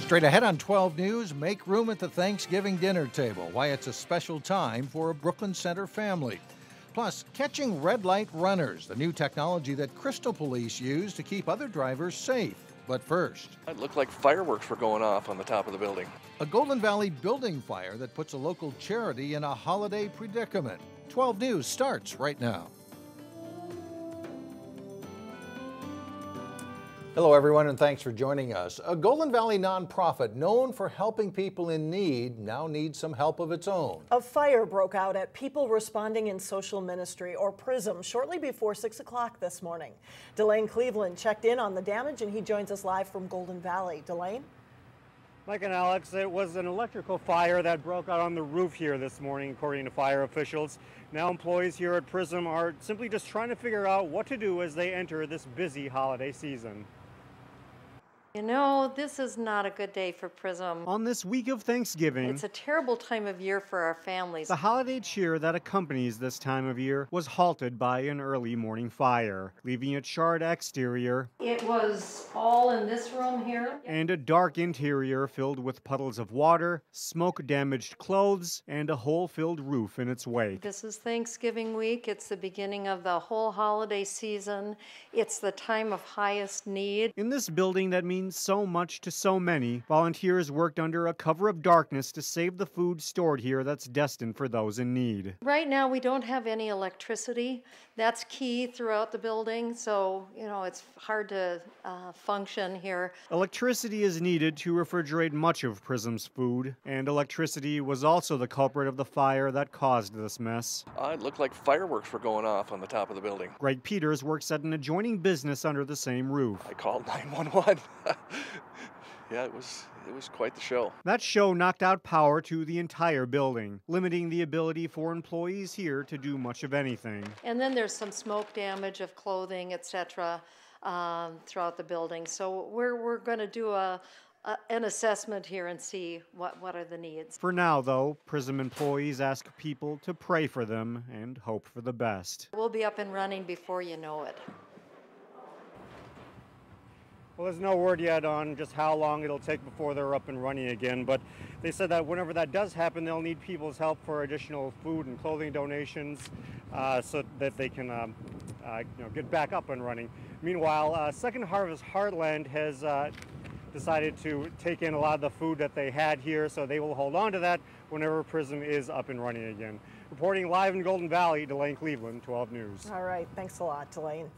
Straight ahead on 12 News, make room at the Thanksgiving dinner table, why it's a special time for a Brooklyn Center family. Plus, catching red light runners, the new technology that Crystal Police use to keep other drivers safe. But first, it looked like fireworks were going off on the top of the building. A Golden Valley building fire that puts a local charity in a holiday predicament. 12 News starts right now. Hello, everyone, and thanks for joining us. A Golden Valley nonprofit known for helping people in need now needs some help of its own. A fire broke out at People Responding in Social Ministry, or PRISM, shortly before 6 o'clock this morning. Delane Cleveland checked in on the damage, and he joins us live from Golden Valley. Delane? Mike and Alex, it was an electrical fire that broke out on the roof here this morning, according to fire officials. Now employees here at PRISM are simply just trying to figure out what to do as they enter this busy holiday season. You know, this is not a good day for PRISM. On this week of Thanksgiving, it's a terrible time of year for our families. The holiday cheer that accompanies this time of year was halted by an early morning fire, leaving a charred exterior. It was all in this room here. And a dark interior filled with puddles of water, smoke-damaged clothes, and a hole-filled roof in its wake. This is Thanksgiving week. It's the beginning of the whole holiday season. It's the time of highest need. In this building that means so much to so many, volunteers worked under a cover of darkness to save the food stored here that's destined for those in need. Right now we don't have any electricity. That's key throughout the building, so it's hard to function here. Electricity is needed to refrigerate much of PRISM's food, and electricity was also the culprit of the fire that caused this mess. It looked like fireworks were going off on the top of the building. Greg Peters works at an adjoining business under the same roof. I called 911. Yeah, it was quite the show. That show knocked out power to the entire building, limiting the ability for employees here to do much of anything. And then there's some smoke damage of clothing, etc., throughout the building. So we're going to do an assessment here and see what are the needs. For now, though, PRISM employees ask people to pray for them and hope for the best. We'll be up and running before you know it. Well, there's no word yet on just how long it'll take before they're up and running again, but they said that whenever that does happen, they'll need people's help for additional food and clothing donations so that they can get back up and running. Meanwhile, Second Harvest Heartland has decided to take in a lot of the food that they had here, so they will hold on to that whenever PRISM is up and running again. Reporting live in Golden Valley, Delane Cleveland, 12 News. All right, thanks a lot, Delane.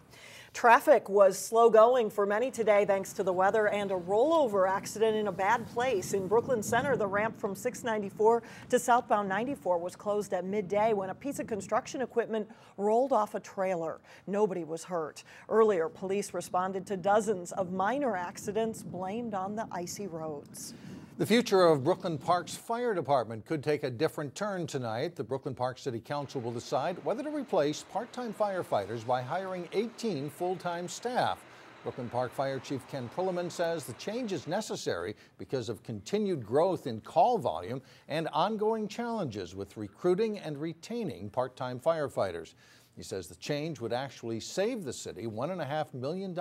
Traffic was slow going for many today thanks to the weather and a rollover accident in a bad place. In Brooklyn Center, the ramp from 694 to southbound 94 was closed at midday when a piece of construction equipment rolled off a trailer. Nobody was hurt. Earlier, police responded to dozens of minor accidents blamed on the icy roads. The future of Brooklyn Park's fire department could take a different turn tonight. The Brooklyn Park City Council will decide whether to replace part-time firefighters by hiring 18 full-time staff. Brooklyn Park Fire Chief Ken Prilliman says the change is necessary because of continued growth in call volume and ongoing challenges with recruiting and retaining part-time firefighters. He says the change would actually save the city $1.5 million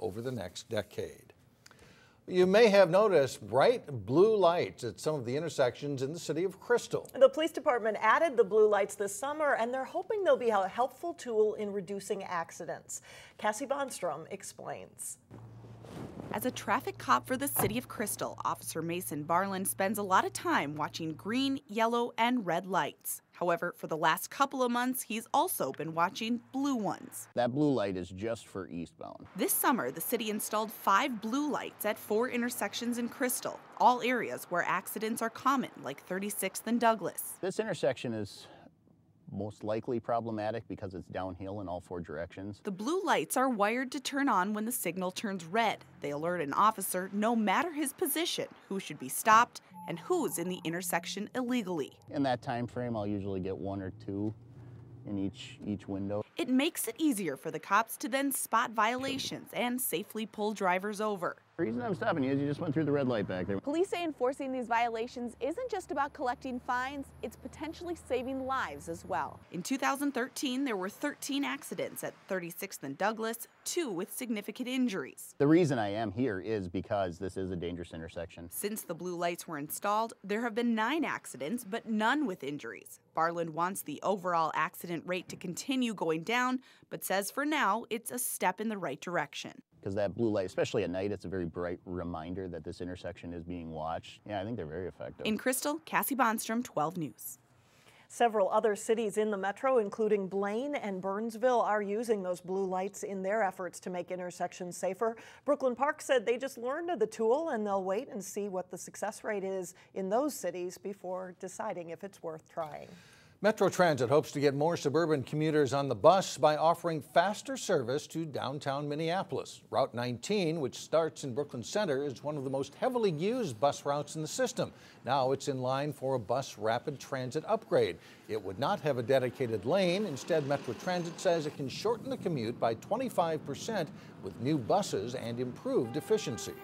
over the next decade. You may have noticed bright blue lights at some of the intersections in the city of Crystal. The police department added the blue lights this summer, and they're hoping they'll be a helpful tool in reducing accidents. Cassie Bonstrom explains. As a traffic cop for the city of Crystal, Officer Mason Barland spends a lot of time watching green, yellow, and red lights. However, for the last couple of months, he's also been watching blue ones. That blue light is just for eastbound. This summer, the city installed 5 blue lights at 4 intersections in Crystal, all areas where accidents are common, like 36th and Douglas. This intersection is most likely problematic because it's downhill in all 4 directions. The blue lights are wired to turn on when the signal turns red. They alert an officer, no matter his position, who should be stopped and who's in the intersection illegally. In that time frame, I'll usually get 1 or 2 in each window. It makes it easier for the cops to then spot violations and safely pull drivers over. The reason I'm stopping you is you just went through the red light back there. Police say enforcing these violations isn't just about collecting fines, it's potentially saving lives as well. In 2013, there were 13 accidents at 36th and Douglas, 2 with significant injuries. The reason I am here is because this is a dangerous intersection. Since the blue lights were installed, there have been 9 accidents, but none with injuries. Barland wants the overall accident rate to continue going down, but says for now, it's a step in the right direction. Because that blue light, especially at night, it's a very bright reminder that this intersection is being watched. Yeah, I think they're very effective. In Crystal, Cassie Bonstrom, 12 News. Several other cities in the metro, including Blaine and Burnsville, are using those blue lights in their efforts to make intersections safer. Brooklyn Park said they just learned of the tool and they'll wait and see what the success rate is in those cities before deciding if it's worth trying. Metro Transit hopes to get more suburban commuters on the bus by offering faster service to downtown Minneapolis. Route 19, which starts in Brooklyn Center, is one of the most heavily used bus routes in the system. Now it's in line for a bus rapid transit upgrade. It would not have a dedicated lane. Instead, Metro Transit says it can shorten the commute by 25% with new buses and improved efficiency.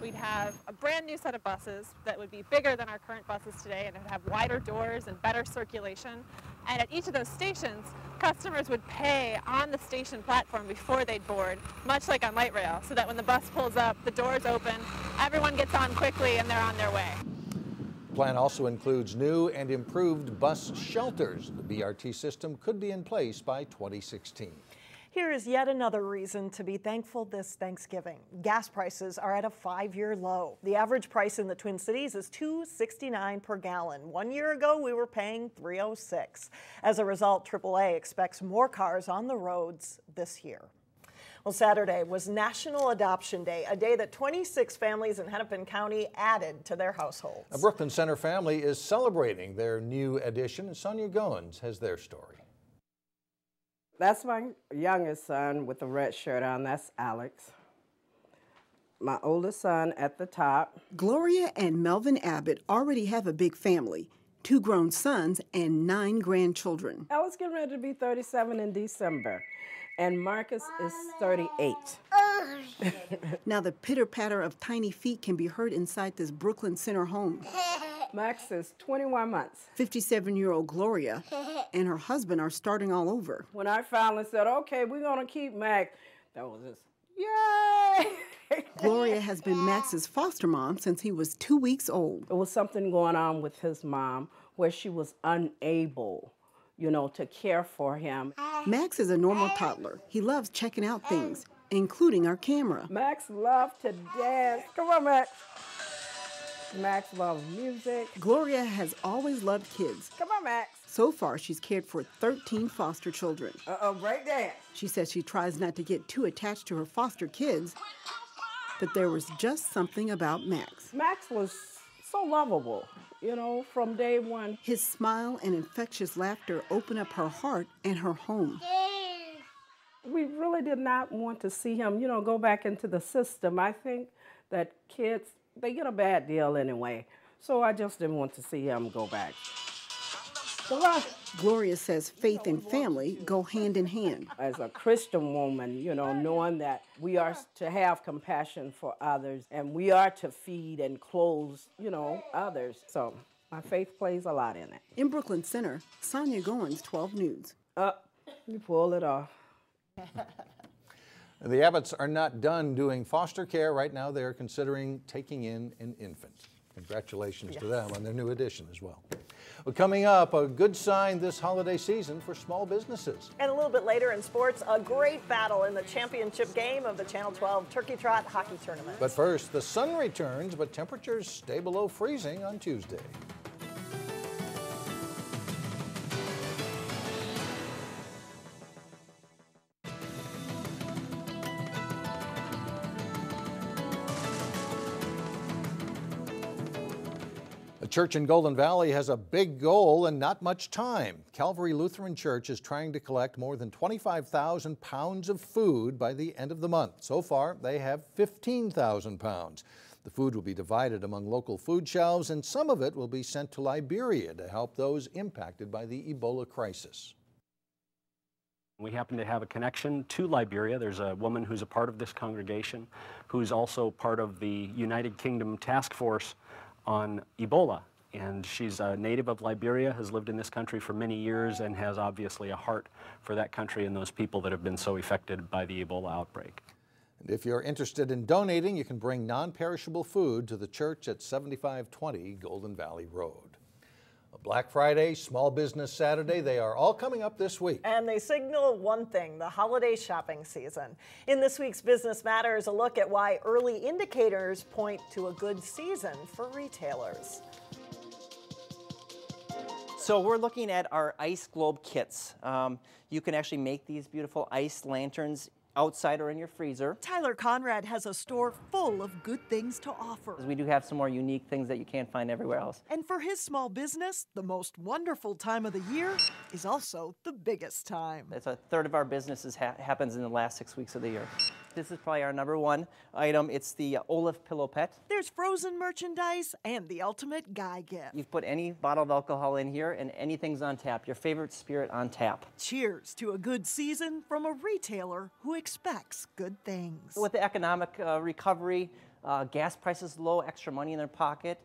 We'd have a brand new set of buses that would be bigger than our current buses today, and it would have wider doors and better circulation. And at each of those stations, customers would pay on the station platform before they'd board, much like on light rail, so that when the bus pulls up, the doors open, everyone gets on quickly, and they're on their way. The plan also includes new and improved bus shelters. The BRT system could be in place by 2016. Here is yet another reason to be thankful this Thanksgiving. Gas prices are at a 5-year low. The average price in the Twin Cities is $2.69 per gallon. 1 year ago, we were paying $3.06. As a result, AAA expects more cars on the roads this year. Well, Saturday was National Adoption Day, a day that 26 families in Hennepin County added to their households. A Brooklyn Center family is celebrating their new addition. Sonia Goins has their story. That's my youngest son with the red shirt on. That's Alex. My oldest son at the top. Gloria and Melvin Abbott already have a big family, 2 grown sons and 9 grandchildren. I was getting ready to be 37 in December, and Marcus is 38. Now the pitter-patter of tiny feet can be heard inside this Brooklyn Center home. Max is 21 months. 57-year-old Gloria and her husband are starting all over. When I finally said, okay, we're going to keep Max, that was just, yay! Gloria has been Max's foster mom since he was 2 weeks old. There was something going on with his mom where she was unable, to care for him. Max is a normal toddler. He loves checking out things, including our camera. Max loved to dance. Come on, Max. Max loves music. Gloria has always loved kids. Come on, Max. So far, she's cared for 13 foster children. Break dance. She says she tries not to get too attached to her foster kids, but there was just something about Max. Max was so lovable, from day one. His smile and infectious laughter opened up her heart and her home. We really did not want to see him, go back into the system. I think that kids, they get a bad deal anyway, so I just didn't want to see him go back. Gloria says faith and family go hand in hand. As a Christian woman, knowing that we are to have compassion for others and we are to feed and clothe, others. So my faith plays a lot in it. In Brooklyn Center, Sonia Goins, 12 News. You pull it off. The Abbotts are not done doing foster care. Right now, they are considering taking in an infant. Congratulations to them on their new addition as well. Well, coming up, a good sign this holiday season for small businesses. And a little bit later in sports, a great battle in the championship game of the Channel 12 Turkey Trot Hockey Tournament. But first, the sun returns, but temperatures stay below freezing on Tuesday. A church in Golden Valley has a big goal and not much time. Calvary Lutheran Church is trying to collect more than 25,000 pounds of food by the end of the month. So far, they have 15,000 pounds. The food will be divided among local food shelves, and some of it will be sent to Liberia to help those impacted by the Ebola crisis. We happen to have a connection to Liberia. There's a woman who's a part of this congregation who's also part of the United Kingdom Task Force on Ebola. And she's a native of Liberia, has lived in this country for many years, and has obviously a heart for that country and those people that have been so affected by the Ebola outbreak. And if you're interested in donating, you can bring non-perishable food to the church at 7520 Golden Valley Road. Black Friday, Small Business Saturday, they are all coming up this week. And they signal one thing, the holiday shopping season. In this week's Business Matters, a look at why early indicators point to a good season for retailers. So we're looking at our ice globe kits. You can actually make these beautiful ice lanterns outside or in your freezer. Tyler Conrad has a store full of good things to offer. We do have some more unique things that you can't find everywhere else. And for his small business, the most wonderful time of the year is also the biggest time. It's a third of our business happens in the last 6 weeks of the year. This is probably our #1 item. It's the Olaf Pillow Pet. There's frozen merchandise and the ultimate guy gift. You've put any bottle of alcohol in here and anything's on tap. Your favorite spirit on tap. Cheers to a good season from a retailer who expects good things. With the economic recovery, gas prices low, extra money in their pocket,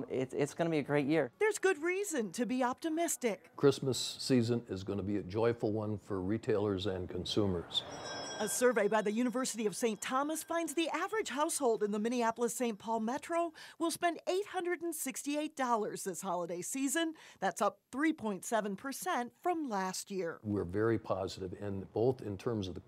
it's going to be a great year. There's good reason to be optimistic. Christmas season is going to be a joyful one for retailers and consumers. A survey by the University of St. Thomas finds the average household in the Minneapolis-St. Paul metro will spend $868 this holiday season. That's up 3.7% from last year. We're very positive, and both in terms of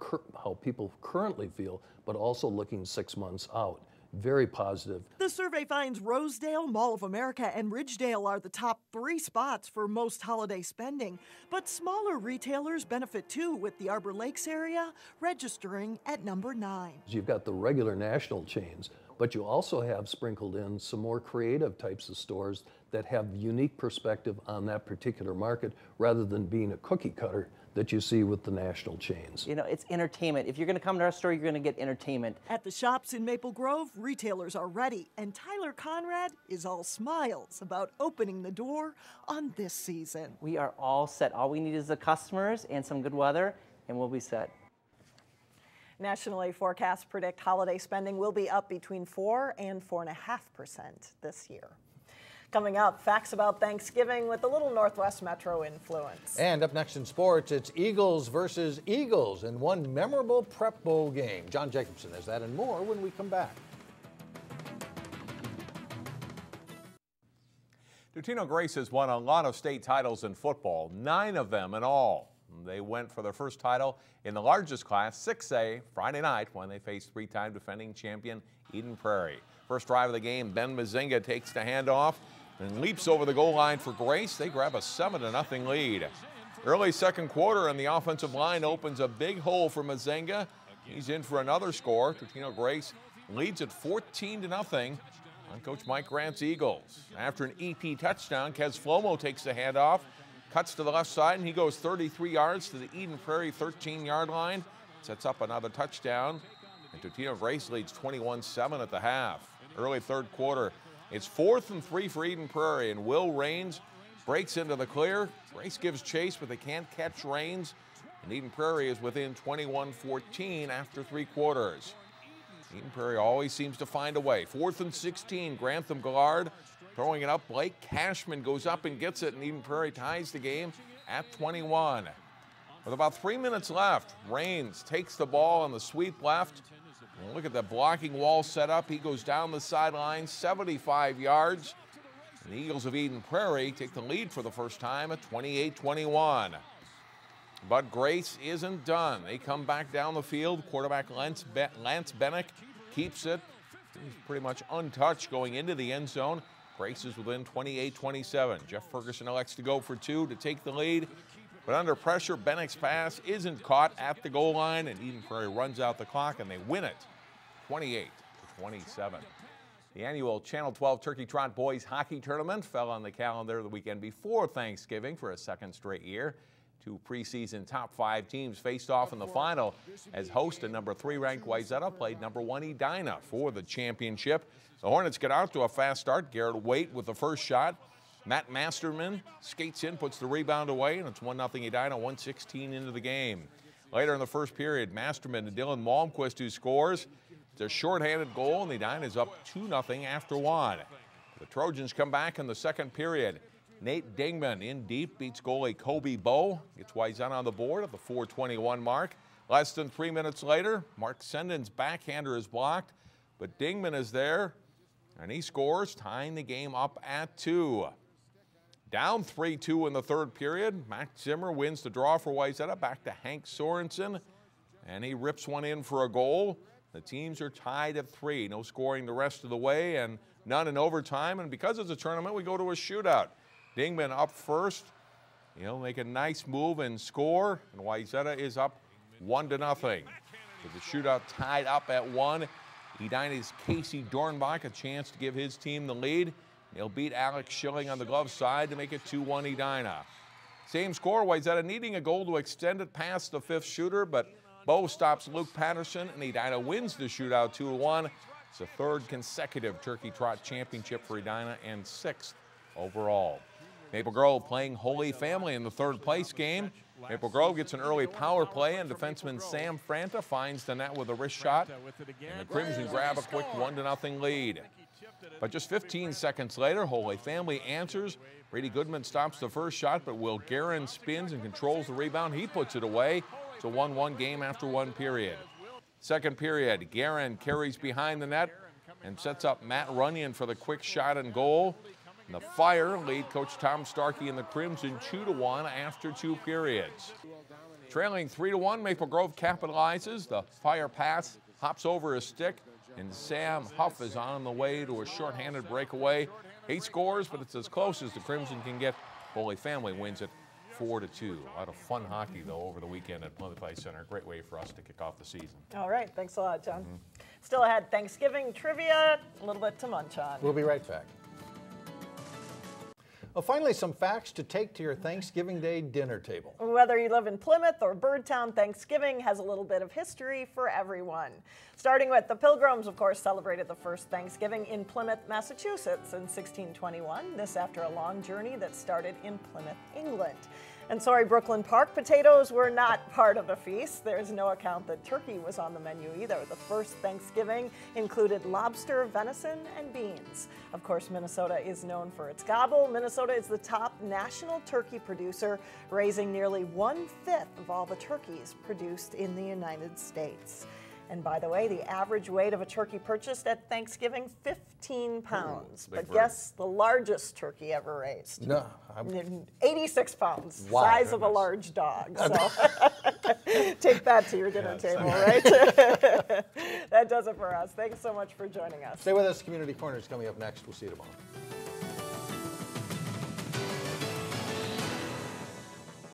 how people currently feel, but also looking 6 months out. Very positive. The survey finds Rosedale, Mall of America, and Ridgedale are the top 3 spots for most holiday spending. But smaller retailers benefit too, with the Arbor Lakes area registering at #9. You've got the regular national chains, but you also have sprinkled in some more creative types of stores that have unique perspective on that particular market rather than being a cookie cutter that you see with the national chains. You know, it's entertainment. If you're going to come to our store, you're going to get entertainment. At the shops in Maple Grove, retailers are ready, and Tyler Conrad is all smiles about opening the door on this season. We are all set. All we need is the customers and some good weather, and we'll be set. Nationally, forecasts predict holiday spending will be up between 4 and 4.5% this year. Coming up, facts about Thanksgiving with a little Northwest Metro influence. And up next in sports, it's Eagles versus Eagles in one memorable Prep Bowl game. John Jacobson has that and more when we come back. Totino-Grace has won a lot of state titles in football, 9 of them in all. They went for their first title in the largest class, 6A, Friday night when they faced 3-time defending champion Eden Prairie. First drive of the game, Ben Mazinga takes the handoff and leaps over the goal line for Grace. They grab a 7-0 lead. Early second quarter, and the offensive line opens a big hole for Mazinga. He's in for another score. Totino-Grace leads at 14-0 on Coach Mike Grant's Eagles. After an EP touchdown, Kez Flomo takes the handoff, cuts to the left side, and he goes 33 yards to the Eden Prairie 13-yard line. Sets up another touchdown, and Totino-Grace leads 21-7 at the half. Early third quarter, it's 4th and 3 for Eden Prairie, and Will Raines breaks into the clear. Grace gives chase, but they can't catch Raines, and Eden Prairie is within 21-14 after 3 quarters. Eden Prairie always seems to find a way. 4th and 16, Grantham Gallard throwing it up. Blake Cashman goes up and gets it, and Eden Prairie ties the game at 21. With about 3 minutes left, Raines takes the ball on the sweep left. And look at the blocking wall set up. He goes down the sideline, 75 yards. And the Eagles of Eden Prairie take the lead for the first time at 28-21. But Grace isn't done. They come back down the field. Quarterback Lance Bennick keeps it. He's pretty much untouched going into the end zone. Grace is within 28-27. Jeff Ferguson elects to go for 2 to take the lead. But under pressure, Bennick's pass isn't caught at the goal line, and Eden Prairie runs out the clock, and they win it 28-27. The annual Channel 12 Turkey Trot Boys Hockey Tournament fell on the calendar the weekend before Thanksgiving for a second straight year. 2 preseason top 5 teams faced off in the final as host and number 3 ranked Wayzata played number 1 Edina for the championship. The Hornets get out to a fast start. Garrett Waite with the first shot. Matt Masterman skates in, puts the rebound away, and it's 1-0 Edina, 1:16 into the game. Later in the first period, Masterman to Dylan Malmquist, who scores. It's a shorthanded goal, and Edina is up 2-0 after one. The Trojans come back in the second period. Nate Dingman in deep, beats goalie Kobe Bowe, gets Wayzata on the board at the 4:21 mark. Less than 3 minutes later, Mark Sendon's backhander is blocked, but Dingman is there, and he scores, tying the game up at 2. Down 3-2 in the third period, Max Zimmer wins the draw for Wayzata, back to Hank Sorensen, and he rips one in for a goal. The teams are tied at 3, no scoring the rest of the way, and none in overtime, and because it's a tournament, we go to a shootout. Dingman up first, he'll make a nice move and score, and Wayzata is up 1-0. With the shootout tied up at 1, Edina's Casey Dornbach a chance to give his team the lead. He'll beat Alex Schilling on the glove side to make it 2-1 Edina. Same score, Wayzata needing a goal to extend it past the 5th shooter, but Bowe stops Luke Patterson, and Edina wins the shootout 2-1. It's the 3rd consecutive Turkey Trot Championship for Edina and 6th overall. Maple Grove playing Holy Family in the 3rd place game. Maple Grove gets an early power play, and defenseman Sam Franta finds the net with a wrist shot, and the Crimson grab a quick 1-0 lead. But just 15 seconds later, Holy Family answers. Brady Goodman stops the first shot, but Will Guerin spins and controls the rebound. He puts it away. It's a 1-1 game after 1 period. Second period, Guerin carries behind the net and sets up Matt Runyon for the quick shot and goal. And the Fire lead Coach Tom Starkey and the Crimson 2-1 after 2 periods. Trailing 3-1, Maple Grove capitalizes. The Fire pass hops over a stick, and Sam Huff is on the way to a shorthanded breakaway. He scores, but it's as close as the Crimson can get. Holy Family wins it 4-2. A lot of fun hockey, though, over the weekend at Plymouth Ice Center. Great way for us to kick off the season. All right, thanks a lot, John. Still ahead, Thanksgiving trivia, a little bit to munch on. We'll be right back. Well, finally, some facts to take to your Thanksgiving Day dinner table. Whether you live in Plymouth or Birdtown, Thanksgiving has a little bit of history for everyone. Starting with the Pilgrims, of course, celebrated the first Thanksgiving in Plymouth, Massachusetts in 1621. This after a long journey that started in Plymouth, England. And sorry, Brooklyn Park, potatoes were not part of the feast. There's no account that turkey was on the menu either. The first Thanksgiving included lobster, venison, and beans. Of course, Minnesota is known for its gobble. Minnesota is the top national turkey producer, raising nearly 1/5 of all the turkeys produced in the United States. And by the way, the average weight of a turkey purchased at Thanksgiving, 15 pounds. But guess the largest turkey ever raised? No. 86 pounds, Wow. size of a large dog. So take that to your dinner table, right? That does it for us. Thanks so much for joining us. Stay with us. Community Corner is coming up next. We'll see you tomorrow.